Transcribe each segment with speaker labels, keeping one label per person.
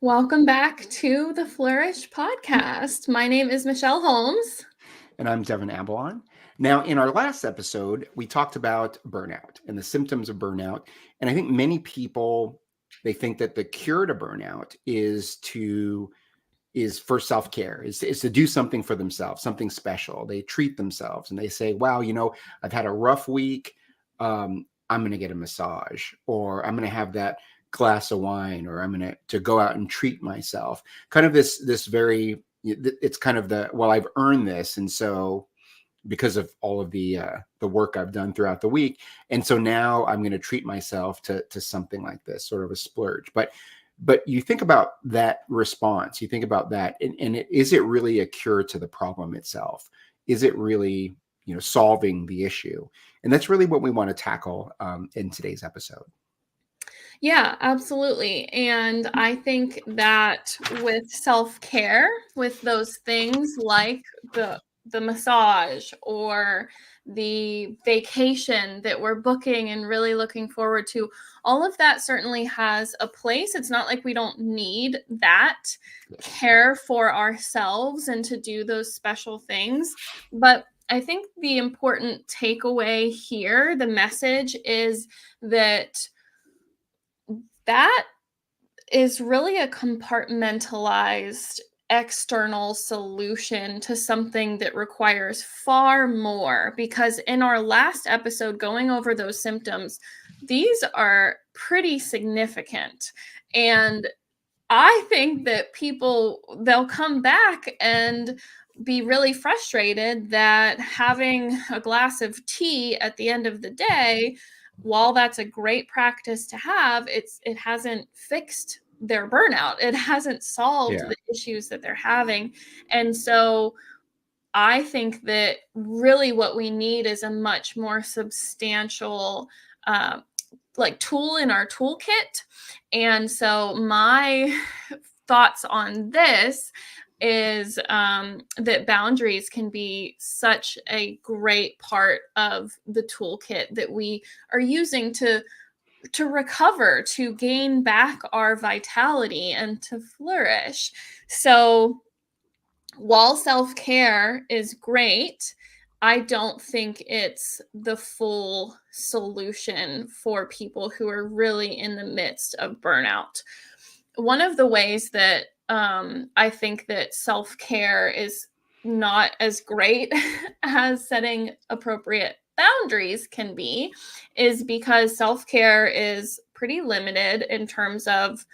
Speaker 1: Welcome back to the Flourish Podcast. My name is Michelle Holmes.
Speaker 2: And I'm Devin Abalon. Now, in our last episode, we talked about burnout and the symptoms of burnout. And I think many people, they think that the cure to burnout is for self-care, is to do something for themselves, something special. They treat themselves and they say, wow, I've had a rough week. I'm going to get a massage, or I'm going to have that glass of wine, or I'm going to go out and treat myself. Kind of this very, it's kind of I've earned this. And so because of all of the work I've done throughout the week. And so now I'm going to treat myself to something like this, sort of a splurge. But you think about that response, you think about that, and is it really a cure to the problem itself? Is it really, solving the issue? And that's really what we want to tackle in today's episode.
Speaker 1: Yeah, absolutely. And I think that with self-care, with those things like the massage or the vacation that we're booking and really looking forward to, all of that certainly has a place. It's not like we don't need that care for ourselves and to do those special things. But I think the important takeaway here, the message is that is really a compartmentalized external solution to something that requires far more. Because in our last episode, going over those symptoms, these are pretty significant. And I think that they'll come back and be really frustrated that having a glass of tea at the end of the day, while that's a great practice to have, it hasn't fixed their burnout. It hasn't solved the issues that they're having. And so I think that really what we need is a much more substantial tool in our toolkit. And so my thoughts on this is that boundaries can be such a great part of the toolkit that we are using to recover, to gain back our vitality and to flourish. So while self-care is great, I don't think it's the full solution for people who are really in the midst of burnout. One of the ways that I think that self-care is not as great as setting appropriate boundaries can be is because self-care is pretty limited in terms of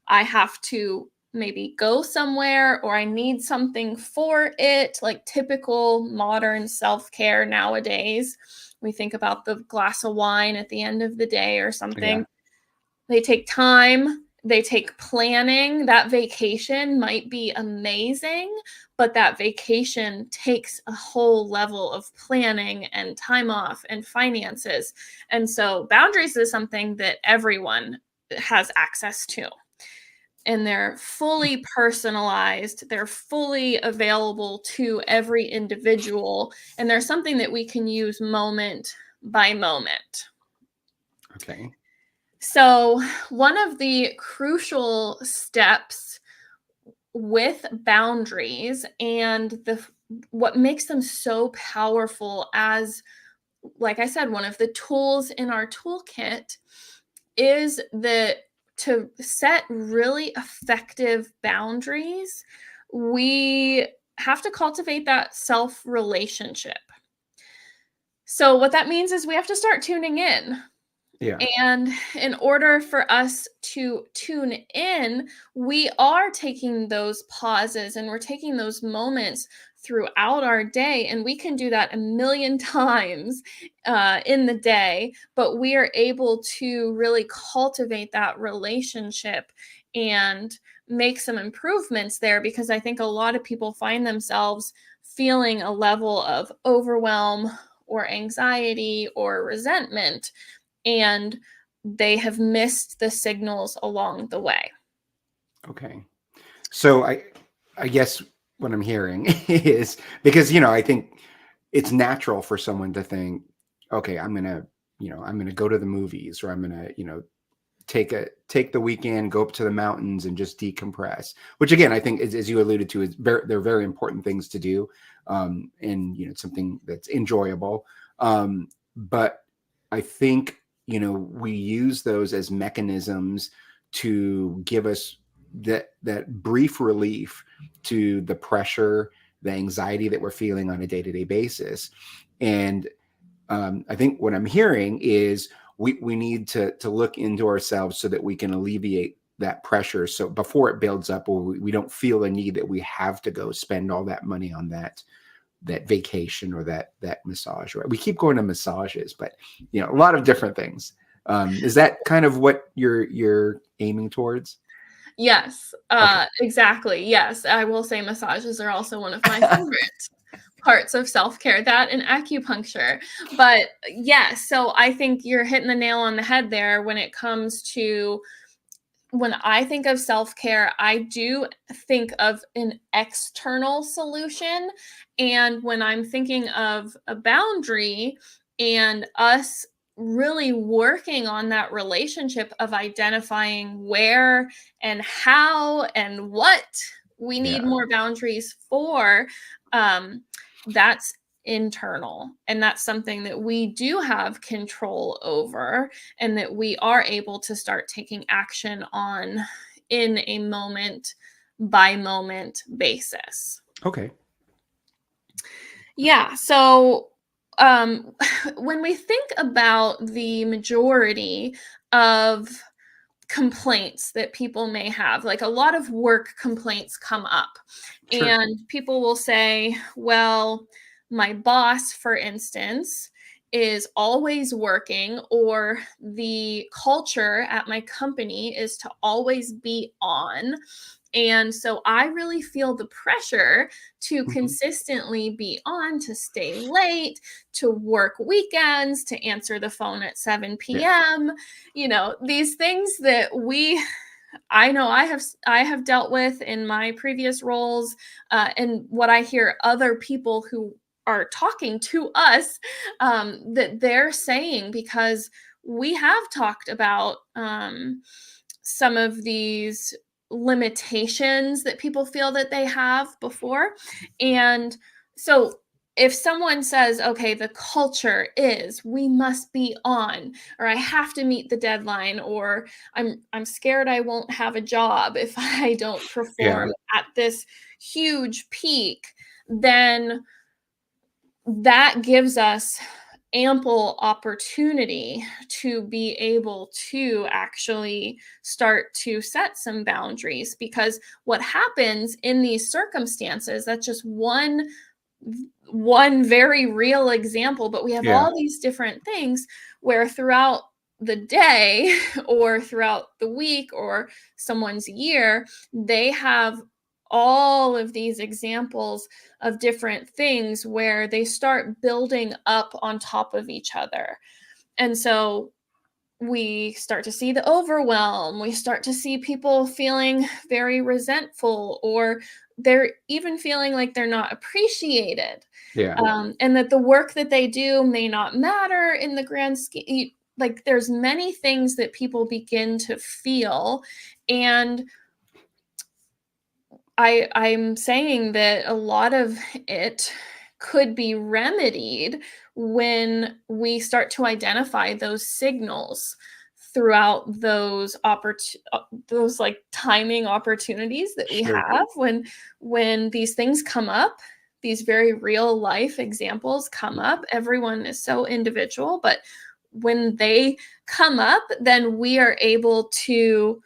Speaker 1: I have to maybe go somewhere or I need something for it, like typical modern self-care nowadays. We think about the glass of wine at the end of the day or something. Yeah. They take time. They take planning. That vacation might be amazing, but that vacation takes a whole level of planning and time off and finances. And so boundaries is something that everyone has access to. And they're fully personalized. They're fully available to every individual. And they're something that we can use moment by moment.
Speaker 2: Okay.
Speaker 1: So one of the crucial steps with boundaries and what makes them so powerful as, like I said, one of the tools in our toolkit is that to set really effective boundaries, we have to cultivate that self-relationship. So what that means is we have to start tuning in.
Speaker 2: Yeah.
Speaker 1: And in order for us to tune in, we are taking those pauses and we're taking those moments throughout our day. And we can do that a million times in the day, but we are able to really cultivate that relationship and make some improvements there, because I think a lot of people find themselves feeling a level of overwhelm or anxiety or resentment, and they have missed the signals along the way.
Speaker 2: Okay. So I guess what I'm hearing is, because, I think it's natural for someone to think, okay, I'm going to go to the movies, or I'm going to, take the weekend, go up to the mountains and just decompress, which again, I think as you alluded to, they're very important things to do. And, it's something that's enjoyable. But I think, we use those as mechanisms to give us that brief relief to the pressure, the anxiety that we're feeling on a day-to-day basis. And I think what I'm hearing is we need to look into ourselves so that we can alleviate that pressure. So before it builds up, or we don't feel the need that we have to go spend all that money on that vacation or that massage. Right? We keep going to massages, but a lot of different things. Is that kind of what you're aiming towards?
Speaker 1: Yes,
Speaker 2: Okay.
Speaker 1: exactly. Yes, I will say massages are also one of my favorite parts of self-care, that and acupuncture. But yes, so I think you're hitting the nail on the head there when it comes to, when I think of self-care, I do think of an external solution. And when I'm thinking of a boundary and us really working on that relationship of identifying where and how and what we need more boundaries for, that's internal. And that's something that we do have control over and that we are able to start taking action on in a moment by moment basis.
Speaker 2: Okay.
Speaker 1: Yeah. So when we think about the majority of complaints that people may have, like a lot of work complaints come up,
Speaker 2: Sure.
Speaker 1: and people will say, well, my boss, for instance, is always working, or the culture at my company is to always be on. And so I really feel the pressure to consistently be on, to stay late, to work weekends, to answer the phone at 7 p.m. These things that I know I have dealt with in my previous roles, and what I hear other people who are talking to us, that they're saying, because we have talked about some of these limitations that people feel that they have before. And so if someone says, okay, the culture is we must be on, or I have to meet the deadline, or I'm scared I won't have a job if I don't perform at this huge peak, then that gives us ample opportunity to be able to actually start to set some boundaries. Because what happens in these circumstances, that's just one very real example, but we have all these different things where throughout the day or throughout the week or someone's year, they have all of these examples of different things where they start building up on top of each other. And so we start to see the overwhelm. We start to see people feeling very resentful, or they're even feeling like they're not appreciated. And that the work that they do may not matter in the grand scheme. Like, there's many things that people begin to feel. And I'm saying that a lot of it could be remedied when we start to identify those signals throughout those like timing opportunities that we have when these things come up, these very real life examples come up. Everyone is so individual, but when they come up, then we are able to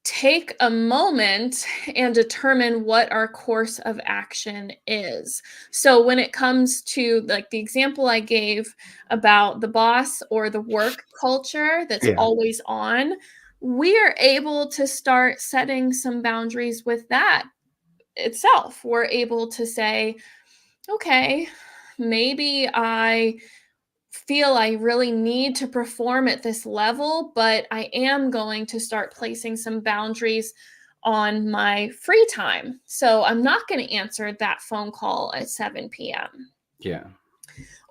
Speaker 1: take a moment and determine what our course of action is. So when it comes to, like, the example I gave about the boss or the work culture that's always on, we are able to start setting some boundaries with that itself. We're able to say, okay, maybe I feel I really need to perform at this level, but I am going to start placing some boundaries on my free time. So I'm not going to answer that phone call at 7 p.m.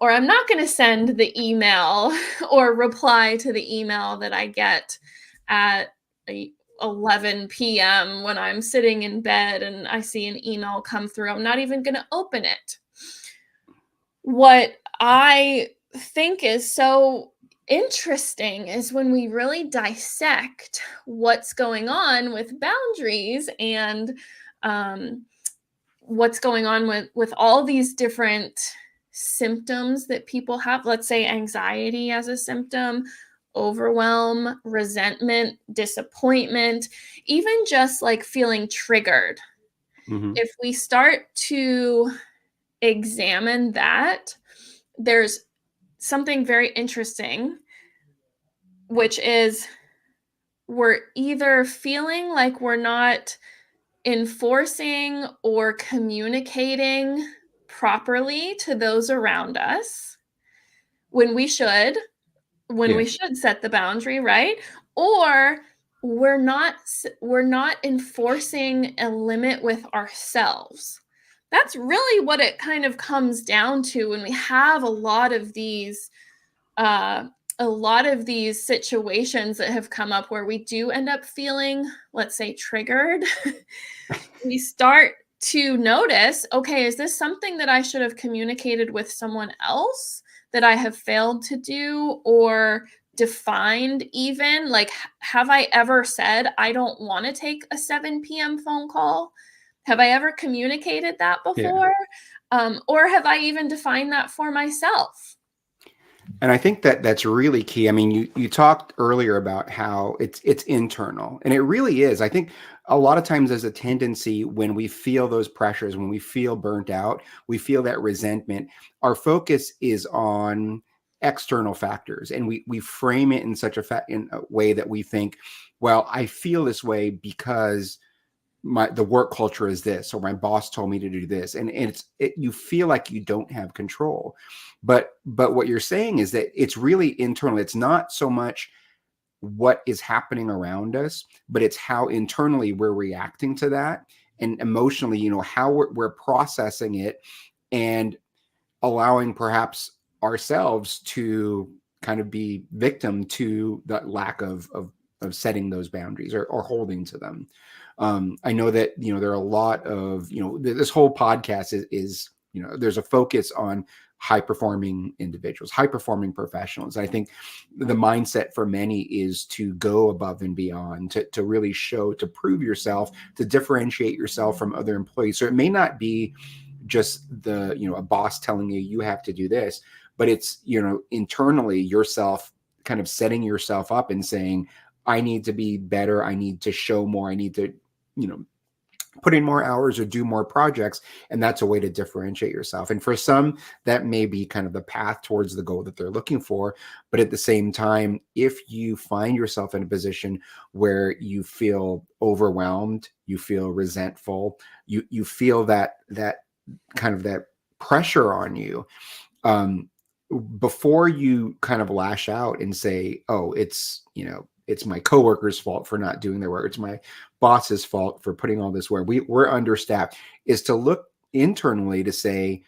Speaker 1: or I'm not going to send the email or reply to the email that I get at 11 p.m. when I'm sitting in bed and I see an email come through. I'm not even going to open it. What I think is so interesting is when we really dissect what's going on with boundaries and what's going on with all these different symptoms that people have. Let's say anxiety as a symptom, overwhelm, resentment, disappointment, even just like feeling triggered.
Speaker 2: Mm-hmm.
Speaker 1: If we start to examine that, there's something very interesting, which is we're either feeling like we're not enforcing or communicating properly to those around us when we should set the boundary, right? Or we're not enforcing a limit with ourselves. That's really what it kind of comes down to when we have a lot of these situations that have come up where we do end up feeling, let's say, triggered. We start to notice, okay, is this something that I should have communicated with someone else that I have failed to do or defined even? Like, have I ever said I don't want to take a 7 p.m. phone call? Have I ever communicated that before? Or have I even defined that for myself?
Speaker 2: And I think that that's really key. I mean, you talked earlier about how it's internal, and it really is. I think a lot of times there's a tendency when we feel those pressures, when we feel burnt out, we feel that resentment, our focus is on external factors, and we frame it in such in a way that we think, well, I feel this way because the work culture is this, or my boss told me to do this, and you feel like you don't have control. But what you're saying is that it's really internal. It's not so much what is happening around us, but it's how internally we're reacting to that, and emotionally, how we're processing it, and allowing perhaps ourselves to kind of be victim to the lack of setting those boundaries or holding to them. I know that, there are a lot of, this whole podcast is, there's a focus on high performing individuals, high performing professionals. I think the mindset for many is to go above and beyond, to really to prove yourself, to differentiate yourself from other employees. So it may not be just a boss telling you have to do this, but it's, internally yourself kind of setting yourself up and saying, I need to be better. I need to show more. I need to, put in more hours or do more projects. And that's a way to differentiate yourself. And for some, that may be kind of the path towards the goal that they're looking for. But at the same time, if you find yourself in a position where you feel overwhelmed, you feel resentful, you feel that kind of that pressure on you, before you kind of lash out and say, oh, it's my coworker's fault for not doing their work, it's my boss's fault for putting all this work, we're understaffed, is to look internally to say,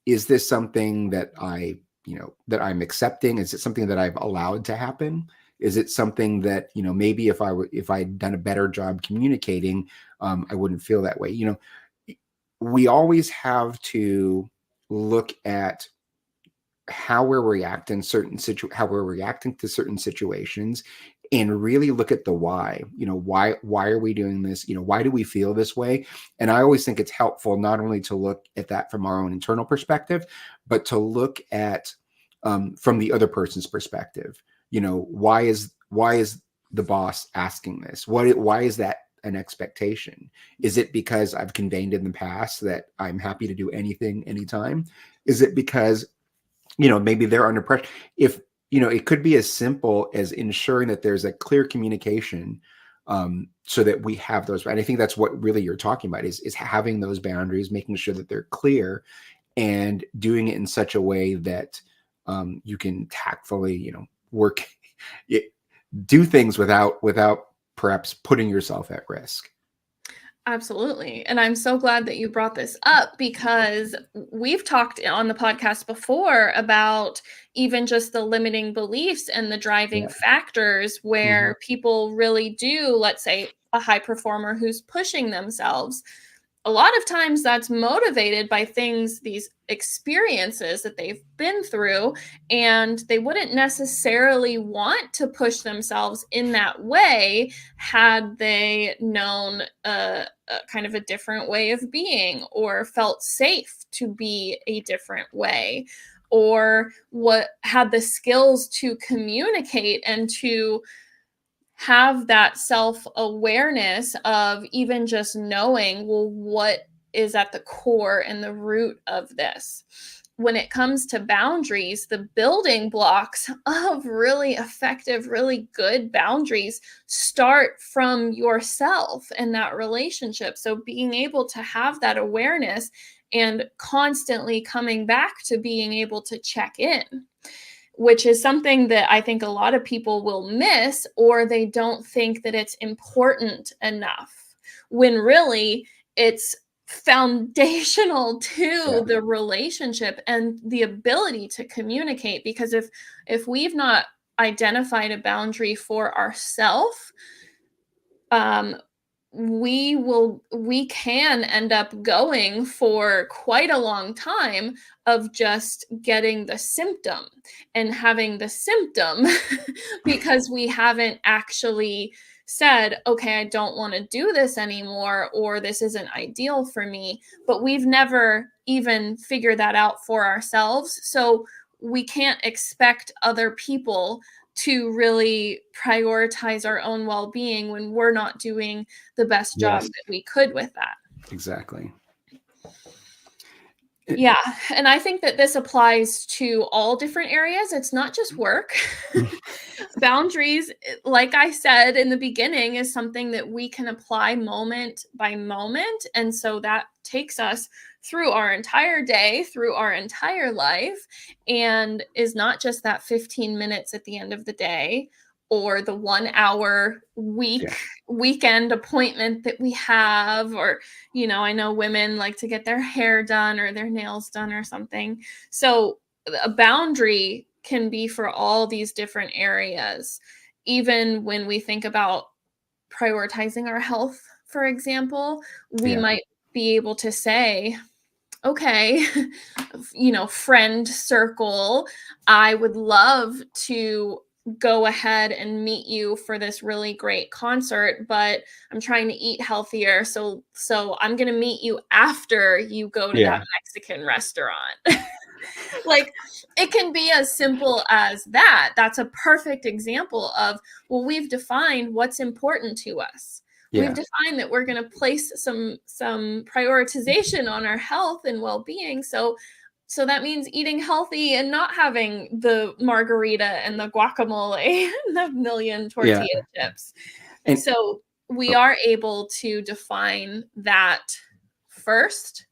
Speaker 2: is this something that that I'm accepting? Is it something that I've allowed to happen? Is it something that, maybe if I'd done a better job communicating, I wouldn't feel that way? We always have to look at how we're reacting to certain situations, and really look at the why. Why are we doing this? Why do we feel this way? And I always think it's helpful not only to look at that from our own internal perspective, but to look at from the other person's perspective. Why is the boss asking this? Why is that an expectation? Is it because I've conveyed in the past that I'm happy to do anything, anytime? Is it because maybe they're under pressure? If, it could be as simple as ensuring that there's a clear communication, so that we have those. And I think that's what really you're talking about is having those boundaries, making sure that they're clear, and doing it in such a way that you can tactfully, work, do things without perhaps putting yourself at risk.
Speaker 1: Absolutely. And I'm so glad that you brought this up, because we've talked on the podcast before about even just the limiting beliefs and the driving
Speaker 2: Yeah.
Speaker 1: factors
Speaker 2: Hmm.
Speaker 1: where people really do, let's say, a high performer who's pushing themselves. A lot of times that's motivated by things, these experiences that they've been through, and they wouldn't necessarily want to push themselves in that way had they known a kind of a different way of being, or felt safe to be a different way, or what had the skills to communicate and to have that self-awareness of even just knowing, well, what is at the core and the root of this. When it comes to boundaries, the building blocks of really effective, really good boundaries start from yourself and that relationship. So being able to have that awareness and constantly coming back to being able to check in, which is something that I think a lot of people will miss, or they don't think that it's important enough, when really it's foundational
Speaker 2: Yeah.
Speaker 1: to the relationship and the ability to communicate. Because if we've not identified a boundary for ourselves, um, we can end up going for quite a long time of just getting the symptom and having the symptom because we haven't actually said, okay, I don't want to do this anymore, or this isn't ideal for me, but we've never even figured that out for ourselves. So we can't expect other people to really prioritize our own well-being when we're not doing the best job
Speaker 2: Yes,
Speaker 1: that we could with that.
Speaker 2: exactly.
Speaker 1: Yeah, and I think that this applies to all different areas. It's not just work. Boundaries, like I said in the beginning, is something that we can apply moment by moment. And so that takes us through our entire day, through our entire life, and is not just that 15 minutes at the end of the day, or the 1 hour
Speaker 2: Yeah.
Speaker 1: weekend appointment that we have, or I know women like to get their hair done or their nails done or something. So a boundary can be for all these different areas. Even when we think about prioritizing our health, for example, we
Speaker 2: Yeah.
Speaker 1: might be able to say, okay, friend circle, I would love to go ahead and meet you for this really great concert, but I'm trying to eat healthier. So I'm going to meet you after you go to that
Speaker 2: Yeah.
Speaker 1: Mexican restaurant. Like, it can be as simple as that. That's a perfect example of, well, we've defined what's important to us. We've
Speaker 2: Yeah.
Speaker 1: defined that we're going to place some prioritization on our health and well-being. So that means eating healthy and not having the margarita and the guacamole and the million
Speaker 2: Yeah.
Speaker 1: tortilla chips.
Speaker 2: And
Speaker 1: So we
Speaker 2: oh,
Speaker 1: are able to define that first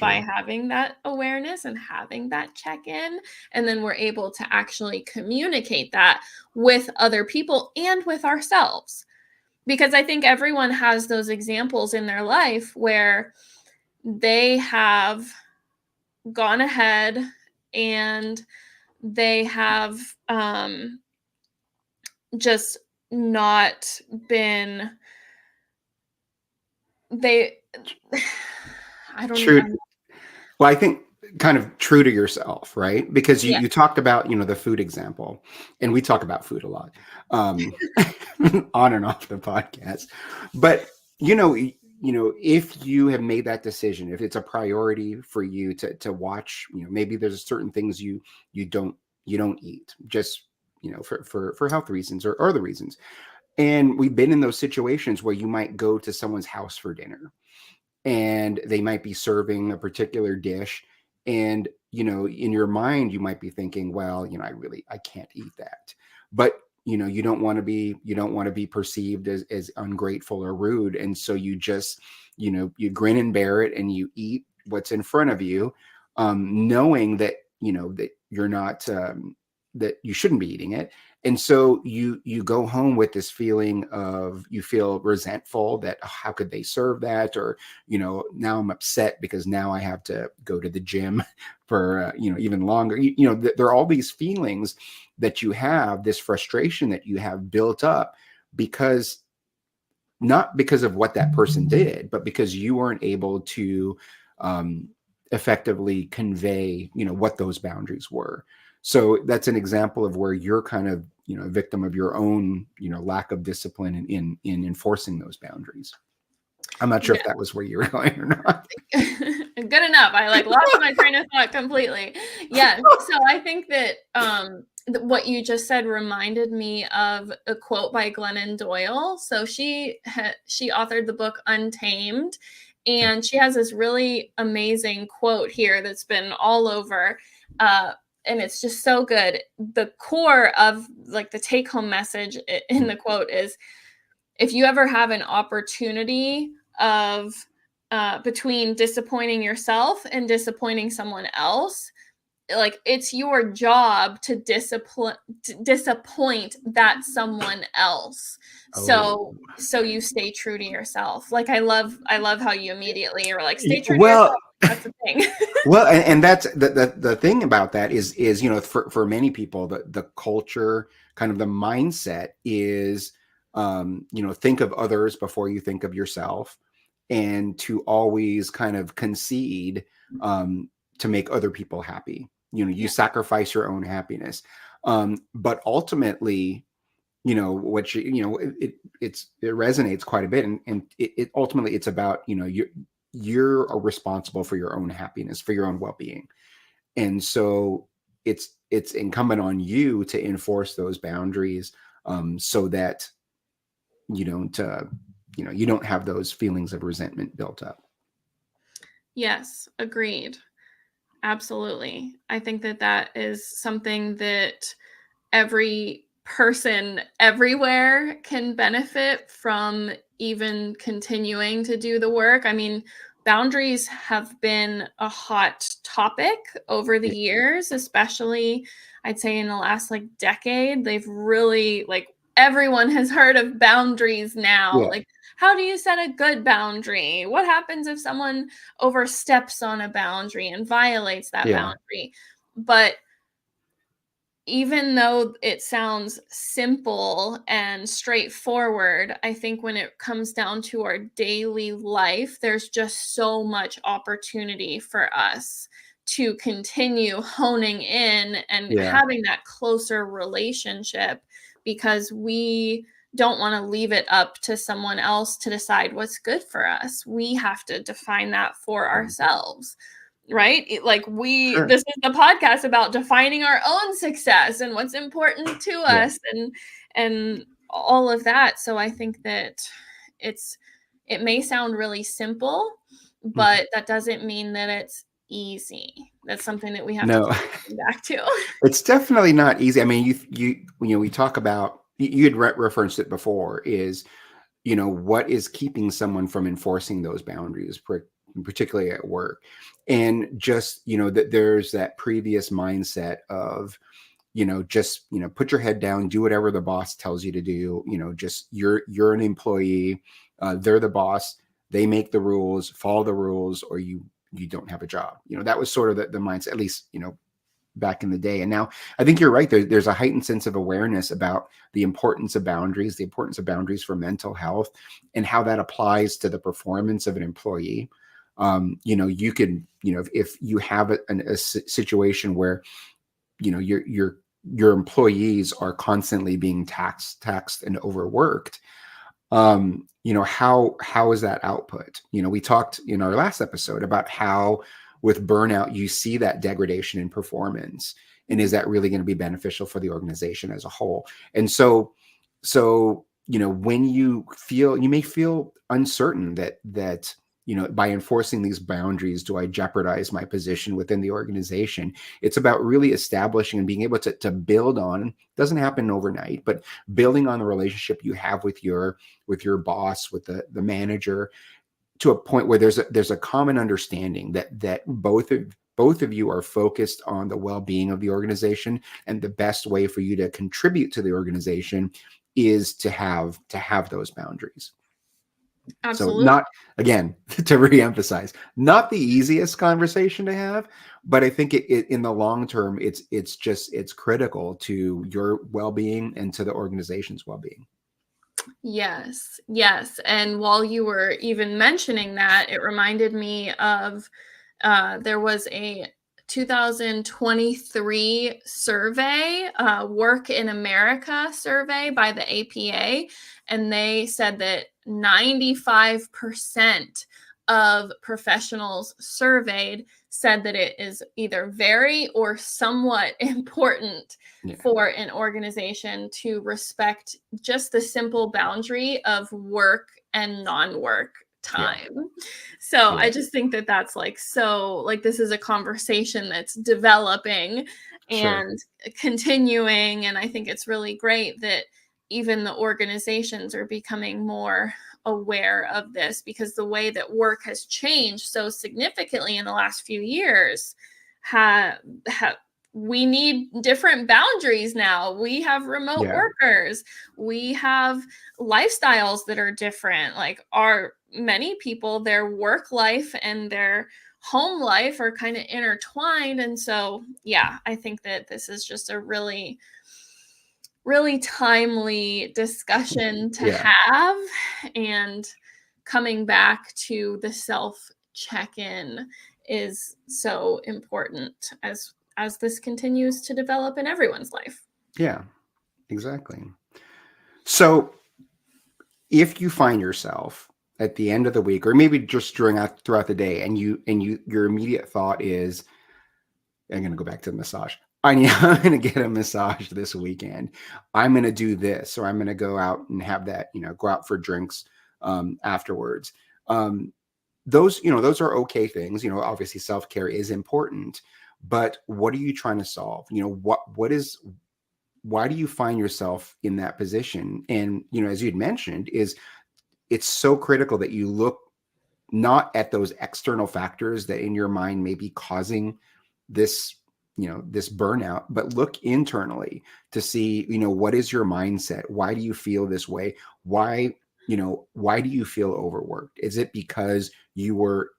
Speaker 1: by
Speaker 2: sure.
Speaker 1: having that awareness and having that check-in, and then we're able to actually communicate that with other people and with ourselves, because I think everyone has those examples in their life where they have gone ahead and they have just not been they I don't
Speaker 2: True.
Speaker 1: even.
Speaker 2: Well, I think kind of true to yourself, right? Because you
Speaker 1: Yeah.
Speaker 2: you talked about, the food example, and we talk about food a lot, um, on and off the podcast. But if you have made that decision, if it's a priority for you to watch, maybe there's certain things you don't you don't eat, just for health reasons or other reasons. And we've been in those situations where you might go to someone's house for dinner and they might be serving a particular dish, and in your mind you might be thinking, well, I can't eat that. But you don't want to be perceived as ungrateful or rude, and so you just you grin and bear it and you eat what's in front of you, knowing that that you're not that you shouldn't be eating it. And so you go home with this feeling of, you feel resentful that, "Oh, how could they serve that?" Or, now I'm upset because now I have to go to the gym for, even longer. There are all these feelings that you have, this frustration that you have built up, because not because of what that person did, but because you weren't able to effectively convey, what those boundaries were. So that's an example of where you're kind of, a victim of your own, lack of discipline in enforcing those boundaries. I'm not sure
Speaker 1: Yeah.
Speaker 2: if that was where you were going or not.
Speaker 1: Good enough. I lost my train of thought completely. Yeah. So I think that what you just said reminded me of a quote by Glennon Doyle. So she authored the book Untamed, and she has this really amazing quote here that's been all over. And it's just so good. The core of the take home message in the quote is, if you ever have an opportunity of between disappointing yourself and disappointing someone else, it's your job to disappoint that someone else. So you stay true to yourself. I love how you immediately are stay true to yourself. That's the thing.
Speaker 2: Well, and that's the thing about that is for many people, the culture, kind of the mindset is, think of others before you think of yourself, and to always kind of concede to make other people happy. You sacrifice your own happiness, but ultimately, what it resonates quite a bit, and it ultimately, it's about, you're responsible for your own happiness, for your own well-being. And so it's incumbent on you to enforce those boundaries, so that you don't have those feelings of resentment built up.
Speaker 1: Yes, agreed. Absolutely. I think that is something that every person everywhere can benefit from, even continuing to do the work. I mean, boundaries have been a hot topic over the years, especially I'd say in the last decade. They've really everyone has heard of boundaries now.
Speaker 2: Yeah.
Speaker 1: How do you set a good boundary? What happens if someone oversteps on a boundary and violates that boundary? But even though it sounds simple and straightforward, I think when it comes down to our daily life, there's just so much opportunity for us to continue honing in and having that closer relationship, because we don't want to leave it up to someone else to decide what's good for us. We have to define that for ourselves. Right? This is the podcast about defining our own success and what's important to us, and all of that. So I think that it may sound really simple, but that doesn't mean that it's easy. That's something that we have to come back to.
Speaker 2: It's definitely not easy. I mean, we talk about, you had referenced it before, is, what is keeping someone from enforcing those boundaries, particularly at work. And just, that there's that previous mindset of, just, put your head down, do whatever the boss tells you to do. Just, you're an employee, they're the boss, they make the rules, follow the rules, or you don't have a job. That was sort of the mindset, at least, back in the day. And now I think you're right. There's a heightened sense of awareness about the importance of boundaries, for mental health, and how that applies to the performance of an employee. You can, if you have a situation where, your employees are constantly being taxed and overworked, how is that output? We talked in our last episode about how with burnout, you see that degradation in performance, and is that really going to be beneficial for the organization as a whole? And so, when you may feel uncertain that, by enforcing these boundaries, do I jeopardize my position within the organization? It's about really establishing and being able to build on, doesn't happen overnight, but building on the relationship you have with your boss, with the manager, to a point where there's a common understanding that both of both of you are focused on the well-being of the organization, and the best way for you to contribute to the organization is to have those boundaries. So
Speaker 1: Absolutely.
Speaker 2: not, again, to reemphasize, not the easiest conversation to have, but I think it in the long term, it's critical to your well-being and to the organization's well-being.
Speaker 1: Yes, yes. And while you were even mentioning that, it reminded me of there was a 2023 survey, Work in America survey by the APA, and they said that 95% of professionals surveyed said that it is either very or somewhat important for an organization to respect just the simple boundary of work and non-work time. Yeah. So I just think that that's like, so like, this is a conversation that's developing and continuing. And I think it's really great that even the organizations are becoming more aware of this, because the way that work has changed so significantly in the last few years, we need different boundaries now. We have remote workers. We have lifestyles that are different. Like, many people, their work life and their home life are kind of intertwined. And so, yeah, I think that this is just a really, really timely discussion to have. And coming back to the self check-in is so important as this continues to develop in everyone's life.
Speaker 2: Yeah, exactly. So if you find yourself at the end of the week, or maybe just throughout the day, and your immediate thought is, I'm going to go back to the massage. I'm going to get a massage this weekend. I'm going to do this, or I'm going to go out and have that, go out for drinks afterwards. Those are okay things. Obviously self-care is important, but what are you trying to solve? Why do you find yourself in that position? And, as you'd mentioned, it's so critical that you look not at those external factors that in your mind may be causing this burnout, but look internally to see, what is your mindset? Why do you feel this way? Why do you feel overworked? Is it because you were,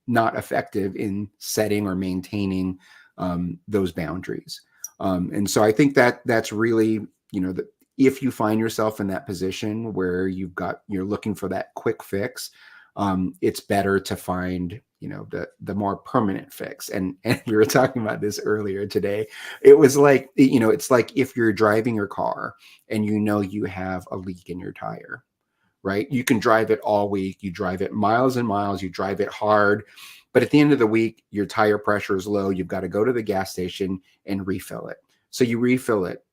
Speaker 2: not effective in setting or maintaining those boundaries? And so I think that's really, if you find yourself in that position where you're looking for that quick fix, it's better to find, the more permanent fix. And we were talking about this earlier today. It was like, it's like if you're driving your car and you have a leak in your tire, right? You can drive it all week. You drive it miles and miles. You drive it hard. But at the end of the week, your tire pressure is low. You've got to go to the gas station and refill it. So you refill it.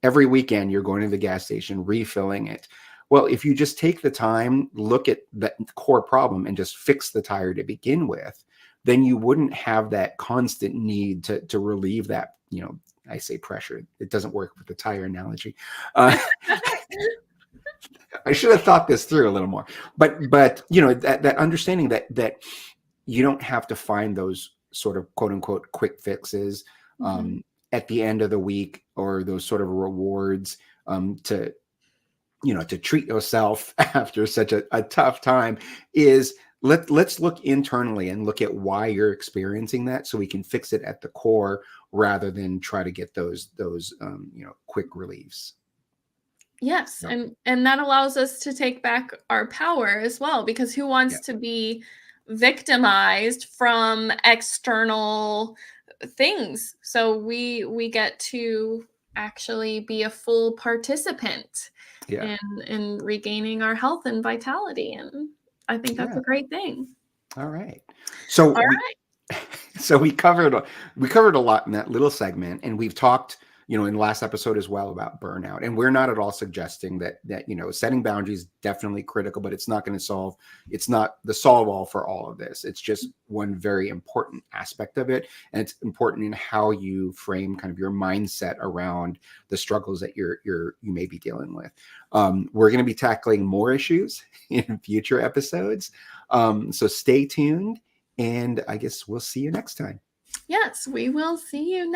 Speaker 2: Every weekend, you're going to the gas station, refilling it. Well, if you just take the time, look at the core problem and just fix the tire to begin with, then you wouldn't have that constant need to relieve that, I say pressure. It doesn't work with the tire analogy. I should have thought this through a little more, but that understanding that you don't have to find those sort of quote unquote quick fixes at the end of the week, or those sort of rewards to treat yourself after such a tough time. Is let's look internally and look at why you're experiencing that, so we can fix it at the core rather than try to get those quick reliefs.
Speaker 1: Yes. And that allows us to take back our power as well, because who wants to be victimized from external things? So we get to actually be a full participant in regaining our health and vitality. And I think that's a great thing.
Speaker 2: All right. So so we covered a lot in that little segment, and we've talked, in the last episode as well, about burnout. And we're not at all suggesting that setting boundaries is definitely critical, but it's not the solve all for all of this. It's just one very important aspect of it. And it's important in how you frame kind of your mindset around the struggles that you may be dealing with. We're going to be tackling more issues in future episodes. So stay tuned, and I guess we'll see you next time.
Speaker 1: Yes, we will see you next